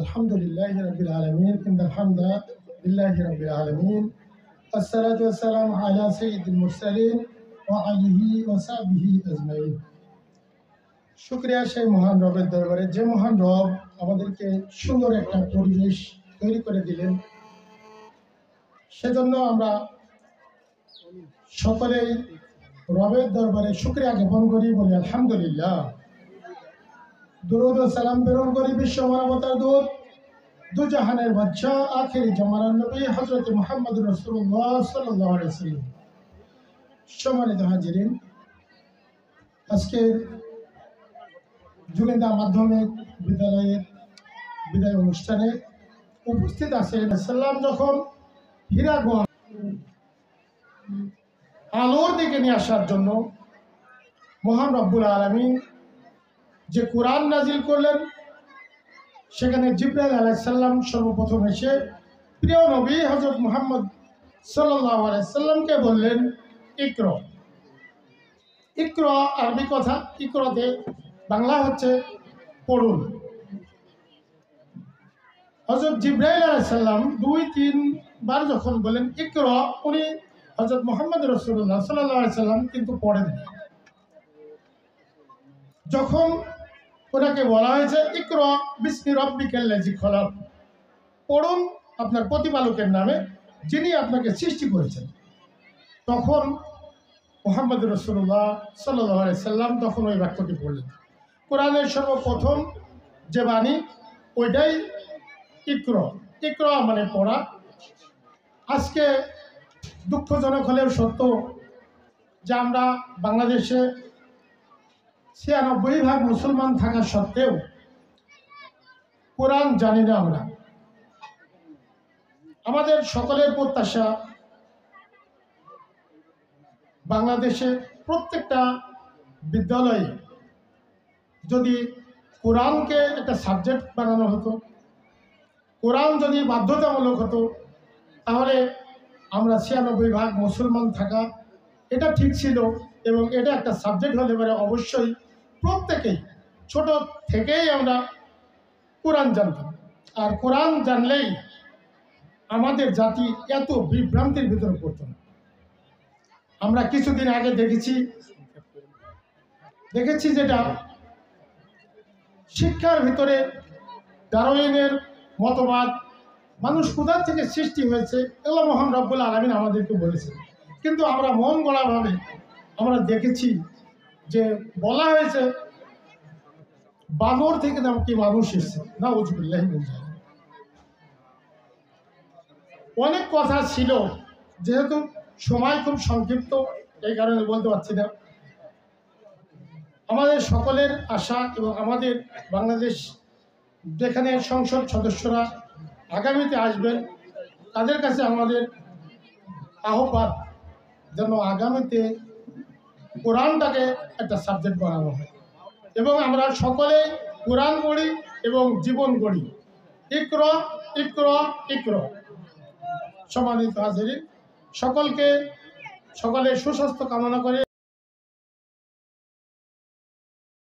Alhamdulillahi Rabbil Alameen. Alhamdulillahi Rabbil Alameen. As-salatu was-salamu ala Sayyidil Mursaleen wa alihi wa sahbihi ajmain. শুকরিয়া সেই মহান রবের দরবারে, যে মহান রব আমাদেরকে সুন্দর একটা পরিবেশ তৈরি করে দিলেন। সেজন্য আমরা সকলেই রবের দরবারে শুকরিয়া জ্ঞাপন করি, বলি আলহামদুলিল্লাহ। দুরূদ ও সালাম প্রেরণ করি বিশ্ব মানবতার দূত, দুজাহানের বাদশাহ, আখিরি জামানার নবী হযরত মুহাম্মদ রাসূলুল্লাহ সাল্লাল্লাহু আলাইহি ওয়াসাল্লাম। সম্মানিত হাজিরিন, আজকে জুগেন্দা মাধ্যমিক বিদ্যালয়ের বিদায় অনুষ্ঠানে উপস্থিত আছেন। সাল্লাম যখন হীরা গুহা আলোর দিকে নিয়ে আসার জন্য মহান রব্বুল আলামিন যে কোরআন নাজিল করলেন, সেখানে জিবরাইল আলাইহিস সালাম সর্বপ্রথম এসে প্রিয় নবী হযরত মুহাম্মদ সাল্লাল্লাহু আলাইহি সাল্লামকে বললেন, ইকরা। ইকরা আরবি কথা, ইকরাতে বাংলা হচ্ছে পড়ুন। হযরত জিবরাইল আলাইহিস সালাম 2-3 বার যখন বলেন ইকরা, উনি হযরত মুহাম্মদ রাসূলুল্লাহ সাল্লাল্লাহু আলাইহি সাল্লাম কিন্তু পড়েন। যখন ওনাকে বলা হয়েছে ইকরা বিসমি রাব্বিকাল্লাযী খলাক, পড়ুন আপনার প্রতিপালকের নামে যিনি আপনাকে সৃষ্টি করেছেন, তখন মুহাম্মদ রাসূলুল্লাহ সাল্লাল্লাহু আলাইহি সাল্লাম তখন ওই বাক্যটি পড়লেন। কোরআনের সর্বপ্রথম যে বাণী ওইটাই ইকরা। ইকরা মানে পড়া। আজকে দুঃখজনক হলেও সত্য যে আমরা বাংলাদেশে 96% মুসলমান থাকা সত্ত্বেও কোরআন জানি না আমরা। আমাদের সকলের প্রত্যাশা বাংলাদেশে প্রত্যেকটা বিদ্যালয়ে যদি কোরআনকে একটা সাবজেক্ট বানানো হতো, কোরআন যদি বাধ্যতামূলক হতো, তাহলে আমরা 96% মুসলমান থাকা এটা ঠিক ছিল। এবং এটা একটা সাবজেক্ট হলে পরে অবশ্যই প্রত্যেকেই ছোট থেকেই আমরা কোরআন জানতাম। আর কোরআন জানলেই আমাদের জাতি এত বিভ্রান্তির ভিতরে পড়ত না। আমরা কিছুদিন আগে দেখেছি যেটা শিক্ষার ভিতরে ডারউইনের মতবাদ, মানুষ কোথা থেকে সৃষ্টি হয়েছে, এগুলো মহান রব্বুল আলামিন আমাদেরকে বলেছেন। কিন্তু আমরা মন গড়াভাবে আমরা দেখেছি যে বলা হয়েছে বানর থেকে নাকি মানুষ এসেছে। নাউযুবিল্লাহি মিন যালিক। অনেক কথা ছিল, যেহেতু সময় খুব সংক্ষিপ্ত, এই কারণে বলতে পারছি না। আমাদের সকলের আশা এবং আমাদের বাংলাদেশ যেখানে সংসদ সদস্যরা আগামীতে আসবেন, তাদের কাছে আমাদের আহ্বান যেন আগামীতে কোরআনটাকে একটা সাবজেক্ট বানানো হয় এবং আমরা সকলে কোরআন পড়ি এবং জীবন গড়ি। ইকরা ইকরা ইকরা। সম্মানিত হাজিরিন, সকলের সুস্বাস্থ্য কামনা করে